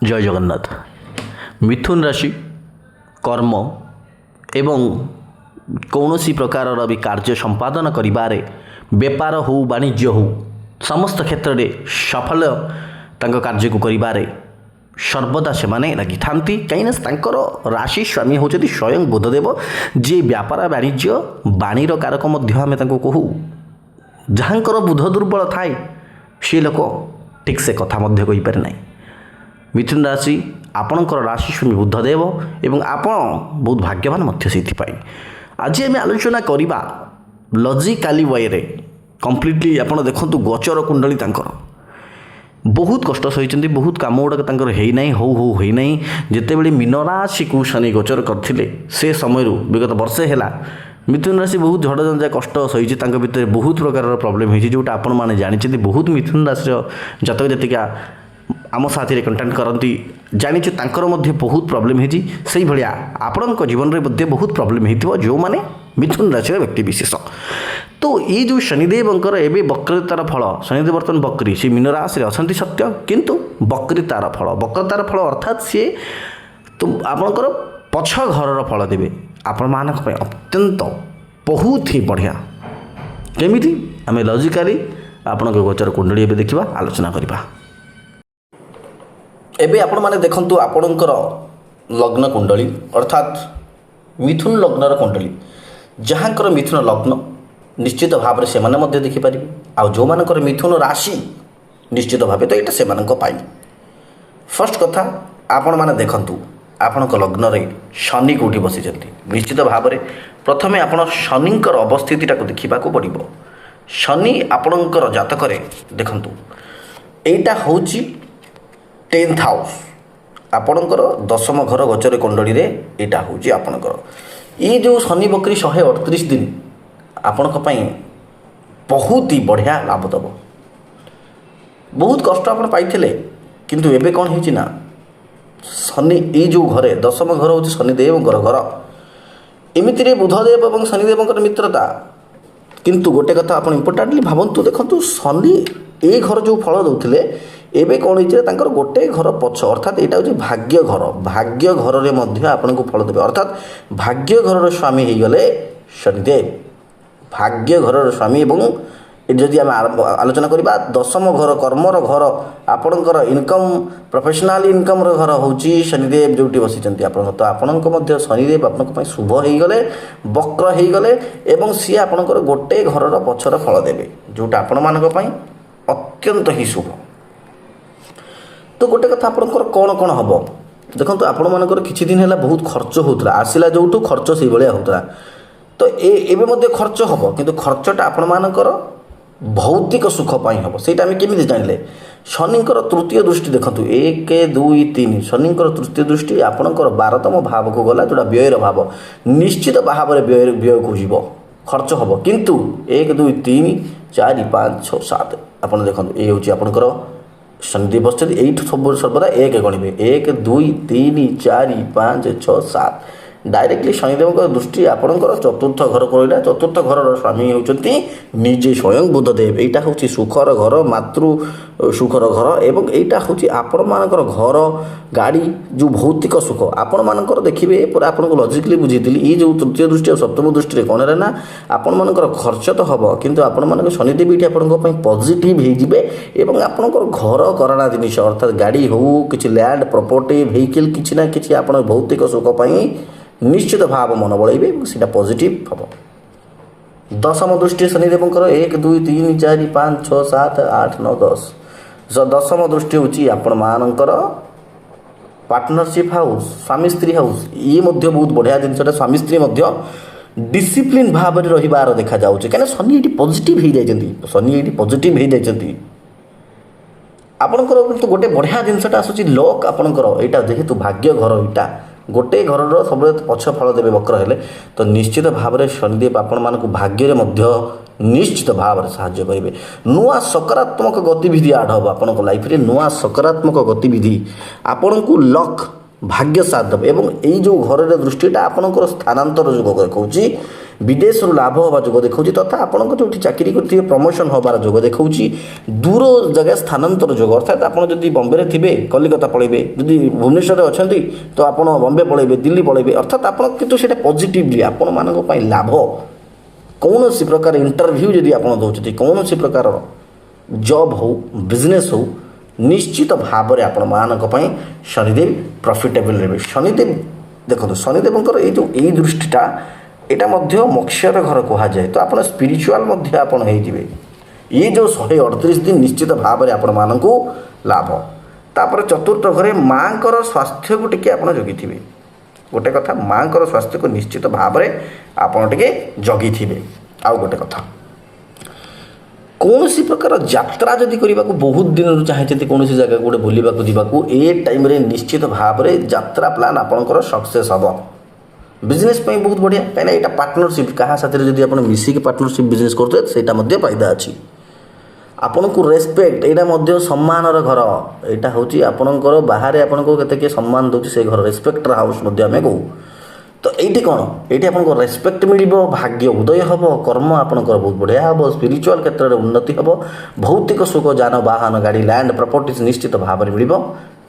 ଜୟ ଜଗନ୍ନାଥ। ମିଥୁନ ରାଶି କର୍ମ ଏବଂ କୌଣସି ପ୍ରକାରର ବି କାର୍ଯ୍ୟ ସମ୍ପାଦନ କରିବାରେ ବେପାର ହେଉ ବାଣିଜ୍ୟ ହେଉ ସମସ୍ତ କ୍ଷେତ୍ରରେ ସଫଳ ତାଙ୍କ କାର୍ଯ୍ୟକୁ କରିବାରେ ସର୍ବଦା ସେମାନେ ଲାଗିଥାନ୍ତି। କାହିଁକିନା ତାଙ୍କର ରାଶି ସ୍ୱାମୀ ହେଉଛନ୍ତି ସ୍ୱୟଂ ବୁଧଦେବ, ଯିଏ ବ୍ୟାପାର ବାଣିଜ୍ୟ ବାଣୀର କାରକ ମଧ୍ୟ ଆମେ ତାଙ୍କୁ କହୁ। ଯାହାଙ୍କର ବୁଧ ଦୁର୍ବଳ ଥାଏ ସେ ଲୋକ ଠିକ୍ସେ କଥା ମଧ୍ୟ କହିପାରେ ନାହିଁ। ମିଥୁନ ରାଶି ଆପଣଙ୍କର ରାଶି ସ୍ୱାମୀ ବୁଧଦେବ ଏବଂ ଆପଣ ବହୁତ ଭାଗ୍ୟବାନ ମଧ୍ୟ ସେଇଥିପାଇଁ। ଆଜି ଆମେ ଆଲୋଚନା କରିବା ଲଜିକାଲି ୱେରେ କମ୍ପ୍ଲିଟଲି। ଆପଣ ଦେଖନ୍ତୁ ଗୋଚର କୁଣ୍ଡଳୀ ତାଙ୍କର ବହୁତ କଷ୍ଟ ସହିଛନ୍ତି, ବହୁତ କାମ ଗୁଡ଼ାକ ତାଙ୍କର ହେଇନାହିଁ, ହୋଇନାହିଁ। ଯେତେବେଳେ ମୀନ ରାଶିକୁ ଶନି ଗୋଚର କରିଥିଲେ ସେ ସମୟରୁ ବିଗତ ବର୍ଷେ ହେଲା ମିଥୁନ ରାଶି ବହୁତ ଝଡ଼ଝଞ୍ଜା କଷ୍ଟ ସହିଛି। ତାଙ୍କ ଭିତରେ ବହୁତ ପ୍ରକାରର ପ୍ରୋବ୍ଲେମ୍ ହେଇଛି, ଯେଉଁଟା ଆପଣମାନେ ଜାଣିଛନ୍ତି। ବହୁତ ମିଥୁନ ରାଶିର ଜାତକ ଜାତିକା ଆମ ସାଥିରେ କଣ୍ଟାକ୍ଟ କରନ୍ତି, ଜାଣିଛୁ ତାଙ୍କର ମଧ୍ୟ ବହୁତ ପ୍ରୋବ୍ଲେମ୍ ହେଇଛି। ସେଇଭଳିଆ ଆପଣଙ୍କ ଜୀବନରେ ମଧ୍ୟ ବହୁତ ପ୍ରୋବ୍ଲେମ୍ ହେଇଥିବ ଯେଉଁମାନେ ମିଥୁନ ରାଶିର ବ୍ୟକ୍ତିବିଶେଷ। ତ ଏଇ ଯେଉଁ ଶନିଦେବଙ୍କର ଏବେ ବକ୍ରତାର ଫଳ, ଶନିଦେବ ବର୍ତ୍ତମାନ ବକ୍ରୀ, ସେ ମୀନ ରାଶିରେ ଅଛନ୍ତି ସତ୍ୟ, କିନ୍ତୁ ବକ୍ରତାର ଫଳ ଅର୍ଥାତ୍ ସିଏ ଆପଣଙ୍କର ପଛ ଘରର ଫଳ ଦେବେ ଆପଣମାନଙ୍କ ପାଇଁ ଅତ୍ୟନ୍ତ ବହୁତ ହିଁ ବଢ଼ିଆ। କେମିତି ଆମେ ଲଜିକାଲି ଆପଣଙ୍କ ଗୋଚର କୁଣ୍ଡଳୀ ଏବେ ଦେଖିବା, ଆଲୋଚନା କରିବା। ଏବେ ଆପଣମାନେ ଦେଖନ୍ତୁ ଆପଣଙ୍କର ଲଗ୍ନ କୁଣ୍ଡଳୀ ଅର୍ଥାତ୍ ମିଥୁନ ଲଗ୍ନର କୁଣ୍ଡଳୀ। ଯାହାଙ୍କର ମିଥୁନ ଲଗ୍ନ ନିଶ୍ଚିତ ଭାବରେ ସେମାନେ ମଧ୍ୟ ଦେଖିପାରିବେ, ଆଉ ଯେଉଁମାନଙ୍କର ମିଥୁନ ରାଶି ନିଶ୍ଚିତ ଭାବେ ତ ଏଇଟା ସେମାନଙ୍କ ପାଇଁ। ଫାର୍ଷ୍ଟ କଥା ଆପଣମାନେ ଦେଖନ୍ତୁ ଆପଣଙ୍କ ଲଗ୍ନରେ ଶନି କେଉଁଠି ବସିଛନ୍ତି। ନିଶ୍ଚିତ ଭାବରେ ପ୍ରଥମେ ଆପଣ ଶନିଙ୍କର ଅବସ୍ଥିତିଟାକୁ ଦେଖିବାକୁ ପଡ଼ିବ। ଶନି ଆପଣଙ୍କର ଜାତକରେ ଦେଖନ୍ତୁ ଏଇଟା ହେଉଛି 10th ହାଉସ୍, ଆପଣଙ୍କର ଦଶମ ଘର ଗୋଚର କୁଣ୍ଡଳୀରେ ଏଇଟା ହେଉଛି ଆପଣଙ୍କର। ଏଇ ଯେଉଁ ଶନି ବକ୍ରୀ 138 ଦିନ ଆପଣଙ୍କ ପାଇଁ ବହୁତ ହି ବଢ଼ିଆ ଲାଭ ଦେବ। ବହୁତ କଷ୍ଟ ଆପଣ ପାଇଥିଲେ, କିନ୍ତୁ ଏବେ କ'ଣ ହେଇଛି ନା ଶନି ଏଇ ଯେଉଁ ଘରେ, ଦଶମ ଘର ହେଉଛି ଶନିଦେବଙ୍କର ଘର, ଏମିତିରେ ବୁଧଦେବ ଏବଂ ଶନିଦେବଙ୍କର ମିତ୍ରତା। କିନ୍ତୁ ଗୋଟେ କଥା ଆପଣ ଇମ୍ପୋର୍ଟାଣ୍ଟଲି ଭାବନ୍ତୁ, ଦେଖନ୍ତୁ ଶନି ଏ ଘର ଯେଉଁ ଫଳ ଦେଉଥିଲେ ଏବେ କ'ଣ ହେଇଛି ତାଙ୍କର ଗୋଟେ ଘର ପଛ, ଅର୍ଥାତ୍ ଏଇଟା ହେଉଛି ଭାଗ୍ୟ ଘର। ଭାଗ୍ୟ ଘରରେ ମଧ୍ୟ ଆପଣଙ୍କୁ ଫଳ ଦେବେ, ଅର୍ଥାତ୍ ଭାଗ୍ୟ ଘରର ସ୍ୱାମୀ ହେଇଗଲେ ଶନିଦେବ। ଭାଗ୍ୟ ଘରର ସ୍ୱାମୀ ଏବଂ ଯଦି ଆମେ ଆଲୋଚନା କରିବା ଦଶମ ଘର, କର୍ମର ଘର, ଆପଣଙ୍କର ଇନକମ୍, ପ୍ରଫେସନାଲ ଇନକମ୍ର ଘର ହେଉଛି ଶନିଦେବ ଯେଉଁଠି ବସିଛନ୍ତି ଆପଣଙ୍କ। ତ ଆପଣଙ୍କ ମଧ୍ୟ ଶନିଦେବ ଆପଣଙ୍କ ପାଇଁ ଶୁଭ ହେଇଗଲେ, ବକ୍ର ହେଇଗଲେ ଏବଂ ସିଏ ଆପଣଙ୍କର ଗୋଟେ ଘରର ପଛର ଫଳ ଦେବେ, ଯେଉଁଟା ଆପଣମାନଙ୍କ ପାଇଁ ଅତ୍ୟନ୍ତ ହିଁ ଶୁଭ। ତ ଗୋଟେ କଥା ଆପଣଙ୍କର କ'ଣ ହେବ ଦେଖନ୍ତୁ, ଆପଣମାନଙ୍କର କିଛି ଦିନ ହେଲା ବହୁତ ଖର୍ଚ୍ଚ ହେଉଥିଲା, ଆସିଲା ଯେଉଁଠୁ ଖର୍ଚ୍ଚ ସେଇଭଳିଆ ହେଉଥିଲା। ତ ଏବେ ମଧ୍ୟ ଖର୍ଚ୍ଚ ହେବ, କିନ୍ତୁ ଖର୍ଚ୍ଚଟା ଆପଣମାନଙ୍କର ଭୌତିକ ସୁଖ ପାଇଁ ହେବ। ସେଇଟା ଆମେ କେମିତି ଜାଣିଲେ? ଶନିଙ୍କର ତୃତୀୟ ଦୃଷ୍ଟି ଦେଖନ୍ତୁ 1, 2, 3, ଶନିଙ୍କର ତୃତୀୟ ଦୃଷ୍ଟି ଆପଣଙ୍କର 12ତମ ଭାବକୁ ଗଲା, ଯେଉଁଟା ବ୍ୟୟର ଭାବ। ନିଶ୍ଚିତ ଭାବରେ ବ୍ୟୟକୁ ଯିବ, ଖର୍ଚ୍ଚ ହେବ, କିନ୍ତୁ 1, 2, 3, 4, 5, 6, 7 ଆପଣ ଦେଖନ୍ତୁ ଏଇ ହେଉଛି ଆପଣଙ୍କର ଶନିଦେବ ବସିଛନ୍ତି। ଏଇଠୁ ସର୍ବଦା 1 ଗଣିବେ, 1, 2, 3, 4, 5, 6, 7। ଡାଇରେକ୍ଟଲି ଶନିଦେବଙ୍କ ଦୃଷ୍ଟି ଆପଣଙ୍କର ଚତୁର୍ଥ ଘରକୁ ରହିଲା। ଚତୁର୍ଥ ଘରର ସ୍ୱାମୀ ହେଉଛନ୍ତି ନିଜେ ସ୍ୱୟଂ ବୁଧଦେବ। ଏଇଟା ହେଉଛି ସୁଖର ଘର, ମାତୃ ସୁଖର ଘର ଏବଂ ଏଇଟା ହେଉଛି ଆପଣମାନଙ୍କର ଘର, ଗାଡ଼ି, ଯେଉଁ ଭୌତିକ ସୁଖ ଆପଣମାନଙ୍କର। ଦେଖିବେ ପୁରା ଆପଣଙ୍କୁ ଲଜିକାଲି ବୁଝେଇଥିଲି, ଏଇ ଯେଉଁ ତୃତୀୟ ଦୃଷ୍ଟି ଆଉ ସପ୍ତମ ଦୃଷ୍ଟିରେ କ'ଣ ହେଲା ନା ଆପଣମାନଙ୍କର ଖର୍ଚ୍ଚ ତ ହେବ, କିନ୍ତୁ ଆପଣମାନଙ୍କ ଶନିଦେବ ଏଇଠି ଆପଣଙ୍କ ପାଇଁ ପଜିଟିଭ୍ ହେଇଯିବେ ଏବଂ ଆପଣଙ୍କର ଘର କରଣା ଜିନିଷ ଅର୍ଥାତ୍ ଗାଡ଼ି ହେଉ, କିଛି ଲ୍ୟାଣ୍ଡ ପ୍ରପର୍ଟି ଭେହିକିଲ୍, କିଛି ନା କିଛି ଆପଣ ଭୌତିକ ସୁଖ ପାଇଁ ନିଶ୍ଚିତ ଭାବ ମନ ବଳେଇବେ ଏବଂ ସେଇଟା ପଜିଟିଭ୍ ହେବ। ଦଶମ ଦୃଷ୍ଟି ଶନିଦେବଙ୍କର 1, 2, 3, 4, 5, 6, 7, 8, 9, 10। ଦଶମ ଦୃଷ୍ଟି ହେଉଛି ଆପଣମାନଙ୍କର ପାର୍ଟନରସିପ୍ ହାଉସ୍, ସ୍ୱାମୀ ସ୍ତ୍ରୀ ହାଉସ୍। ଇଏ ମଧ୍ୟ ବହୁତ ବଢ଼ିଆ ଜିନିଷଟା, ସ୍ୱାମୀ ସ୍ତ୍ରୀ ମଧ୍ୟ ଡିସିପ୍ଲିନ୍ ଭାବରେ ରହିବାର ଦେଖାଯାଉଛି, କାହିଁକିନା ଶନି ଏଇଠି ପଜିଟିଭ୍ ହେଇଯାଇଛନ୍ତି। ଆପଣଙ୍କର କିନ୍ତୁ ଗୋଟେ ବଢ଼ିଆ ଜିନିଷଟା ଆସୁଛି ଲକ୍ ଆପଣଙ୍କର, ଏଇଟା ଯେହେତୁ ଭାଗ୍ୟ ଘର, ଏଇଟା ଗୋଟେ ଘରର ସବୁବେଳେ ପଛ ଫଳ ଦେବେ ବକ୍ର ହେଲେ, ତ ନିଶ୍ଚିତ ଭାବରେ ଶନିଦେବ ଆପଣମାନଙ୍କୁ ଭାଗ୍ୟରେ ମଧ୍ୟ ନିଶ୍ଚିତ ଭାବରେ ସାହାଯ୍ୟ କରିବେ। ନୂଆ ସକାରାତ୍ମକ ଗତିବିଧି ଆଡ଼ ହେବ ଆପଣଙ୍କ ଲାଇଫରେ, ନୂଆ ସକାରାତ୍ମକ ଗତିବିଧି ଆପଣଙ୍କୁ ଲକ୍ ଭାଗ୍ୟ ସାଥ ଦେବ ଏବଂ ଏଇ ଯେଉଁ ଘରର ଦୃଷ୍ଟିଟା ଆପଣଙ୍କର ସ୍ଥାନାନ୍ତର ଯୋଗ ଦେଖାଉଛି। विदेश लाभ हवा जोग देखा तथा आपंक जो चाकरी करेंगे प्रमोशन हबार जोग देखा दूर जगह स्थानांतर जोग अर्थात आप जब बम्बे थे कलिकता पलैबे जदि भुवनेश्वर अच्छा तो आप बम्बे पलैबे दिल्ली पलैबे अर्थात आप पॉजिटिवली आपण मानक लाभ कौन सी प्रकार इंटरव्यू जदि आप दौरान कौन सी प्रकार जॉब हो बिजनेस हो निश्चित भाव में आपण मानक शनिदेव प्रॉफिटेबल रहे शनिदेव देखो शनिदेव ये दृष्टिटा यहाँ मोक्षर घर कहुए तो आप स्पिरिचुआल आपड़ ये जो 138 दिन निश्चित भाव में आपण मानक लाभ तापर चतुर्थ घरे माँ को स्वास्थ्य को टिके आप जगी थे गोटे कथा माँ को स्वास्थ्य को निश्चित भाव में आपड़ टे जगी थे आउ गोटे कथा कौन सी प्रकार यात्रा जदि करने को बहुत दिन चाहिए कौन सी जगह गोटे बुलवाक जावाक ए टाइम रे निश्चित भाव में यात्रा प्लान आपंकर सक्सेस हम बिजनेस बहुत बढ़िया कहीं यहाँ पार्टनरशिप क्या साथ जब आप मिसिक पार्टनरशिप बिजनेस करते हैं फायदा अच्छी आपन को रेस्पेक्ट यहाँ सम्मान घर यहाँ हूँ आपणकर बाहर आपको के सम्मान दूसरी से घर रेस्पेक्ट हाउस आम कहू तो ये कौन ये आपको रेस्पेक्ट मिल भाग्य उदय हम कर्म आपंकर बहुत बढ़िया हम स्पिरिचुआल क्षेत्र में उन्नति हम भौतिक सुख जान वाहन गाड़ी लैंड प्रॉपर्टीज निश्चित भाव में मिल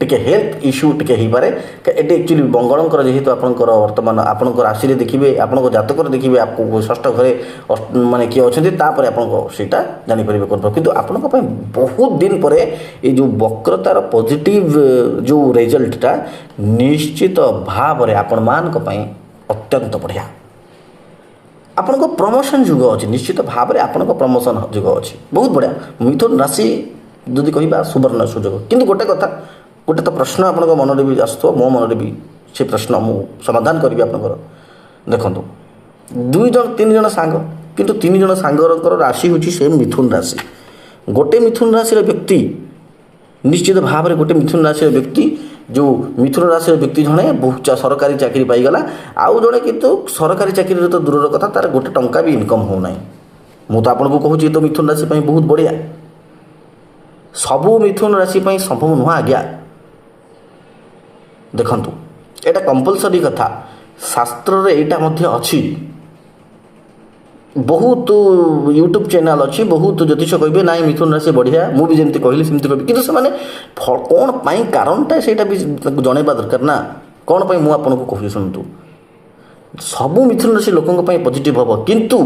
टिके हेल्थ इश्यू टिके हो पारे ये एक्चुअली मंगलंकर जेहेतु आपंकर वर्तमान आपंकर राशि देखिए आपंक जातक देखिए आपको षष्ठ घरे माने किए अच्छा आपटा जापर कि आपण बहुत दिन पर ये जो वक्रतार पॉजिटिव जो रिजल्टटा निश्चित भाव में आपण मानक अत्यंत बढ़िया आपण को प्रमोशन जुग अच्छी निश्चित भाव में आपण को प्रमोशन जुग अच्छी बहुत बढ़िया मिथुन राशि जदि कह सुवर्ण सुजोग किंतु गोटे कथा गोटे तो प्रश्न आप मन में भी आसो मो मन में से प्रश्न मु समाधान करी आपंकर देखो 2 जन 3 जन सांग किंतु 3 जन सांगर राशि हूँ सेम मिथुन राशि गोटे मिथुन राशि व्यक्ति निश्चित भाव में गोटे मिथुन राशि व्यक्ति जो मिथुन राशि व्यक्ति जड़े बहुत सरकारी चाकरी पाईगला आउ जड़े किंतु सरकारी चाकरी तो दूर कथा तार गोटे टंका भी इनकम होना मु तो आपको कहूँ तो मिथुन राशि बहुत बढ़िया सबू मिथुन राशि संभव नुह आज्ञा देखु यहाँ कंपलसरी कथा शास्त्र रे यहाँ अच्छी बहुत यूट्यूब चैनल अच्छी बहुत ज्योतिष कहे ना मिथुन राशि बढ़िया मुझे जमी कहली सेमती कह कि कौन पाई कारणटा से जनवा दरकार ना कौन पाई मुझे कहूँ शुणु सबू मिथुन राशि लोकों पॉजिटिव हम किंतु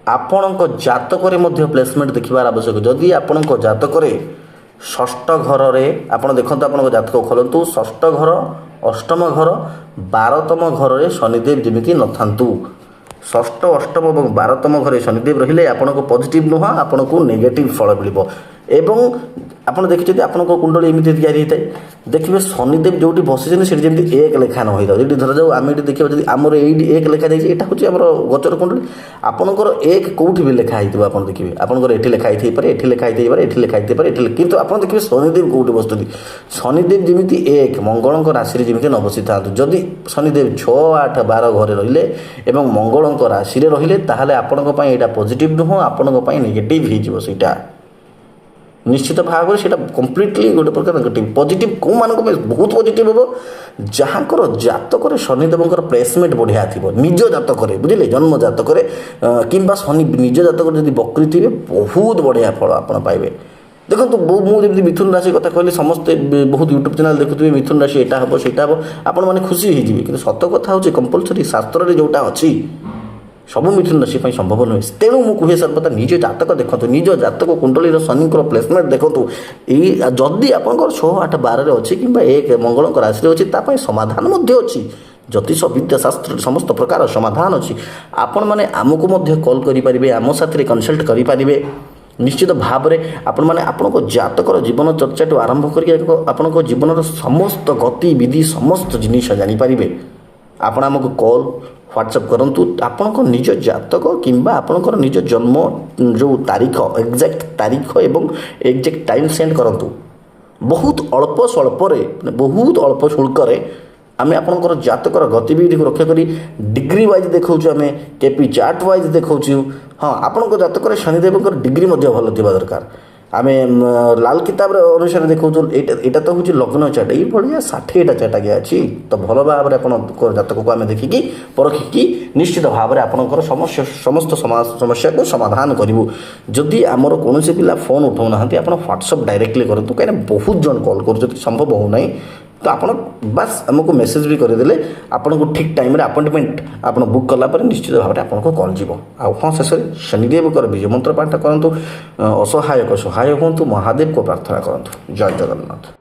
आपण जातक प्लेसमेंट देखिबार आवश्यक जदि आपण जातक षष्ठ घर में आप देखते आप जातक खोलतु षष्ठ घर अष्टम घर 12तम घर में शनिदेव जमी न था षष्ठ अष्टम और 12तम घर शनिदेव रहिले आपण को पॉजिटिव नुह आपण को नेगेटिव फल मिल एवं आपड़ देखिए आपण कुंडली एमती या देखिए शनिदेव जो बसी से जमी एक लेखा न होता है धर जाऊ आम देखा जब आमर ये एक लेखा जाए यहाँ हूँ आम गोचर कुंडली आपंकर एक कौट भी लेखा हो आप देखिए आपंकर ये लेखा ही पारे ये लेखा ही पारे ये लेखा ही पारे कितु आप देखिए शनिदेव कौट बसुँच शनिदेव जमी एक मंगल राशि जमी न बसी था जदि शनिदेव 6, 8, 12 घरे रहिले मंगल राशि रहिले आपण पॉजिटिव नुह आपण नेगेटिव होटा निश्चित भाव में सीटा कम्प्लीटली गोटे प्रकार नेगेटिव पॉजिटिव कौ मानक बहुत पॉजिटिव हम जहाँकर जातक शनिदेव प्लेसमेंट बढ़िया थी निज जातक बुझे जन्म जातक कि शनि निज जातक जब बकरी थे बहुत बढ़िया फल आप पाइबे देखो मुझे मिथुन राशि कथा कहली समस्ते बहुत यूट्यूब चैनल देखुए मिथुन राशि एटा हम सेटा हम आपण मैंने खुशी होइजिबे कि सत कथा हूँ कंपलसरी शास्त्र में जोटा अच्छी सब मिथुन राशि संभव नुहे तेणु मुझे सर्वदा निज जातक देखो निज जातक कुंडली शनि प्लेसमेंट देखो जदि आप 6, 8, 12 अच्छी कि एक मंगल राशि अच्छी समाधान अच्छी ज्योतिष विद्याशास्त्र समस्त प्रकार समाधान अच्छी आपण मैंने आमको कॉल करेंगे आम साथी कनसल्ट करेंगे निश्चित भाव में आपण मैंने आपण जातक जीवन चर्चा आरंभ कर जीवन समस्त गतिविधि समस्त जिनिस जानीपारे आपण आमको कॉल व्हाट्सएप करंतु आपणको निज जातक किंबा आपणकर निज जन्म जो तारीख एक्जाक्ट तारीख एवं एक्जाक्ट टाइम सेंड करंतु बहुत अल्प स्वल्परे बहुत अल्प शुल्क आम आपंकर जातकर गतिविधि को रक्षा करी डिग्री वाइज देखा आम केपी चार्ट वाइज देखा हाँ आपण जातक शनिदेव डिग्री भल थी दरकार आम लाल किताब अनुसार देखो एटा तो हूँ लग्न चार्ट ये 60टा चार्ट आगे अच्छी तो भल भाव में जातक को आम देखिकी परखिकी निश्चित भाव में आपंकर समस्त समस्या को समाधान करूँ जदि आमर कौन पिला फोन उठाऊ ना आप व्हाट्सअप डायरेक्टली करूँ कहीं बहुत जन कॉल कर संभव होना तो आप बस आमको मेसेज भी करदे आपन को ठीक टाइम अपॉइंटमेंट आप बुक कलापर निश्चित भाव में आपको कॉल जीव आ हाँ शेष शनिदेव कर विजय मंत्र पाठ करूँ असहायक सहाय हूँ महादेव को प्रार्थना करूँ जय जगन्नाथ।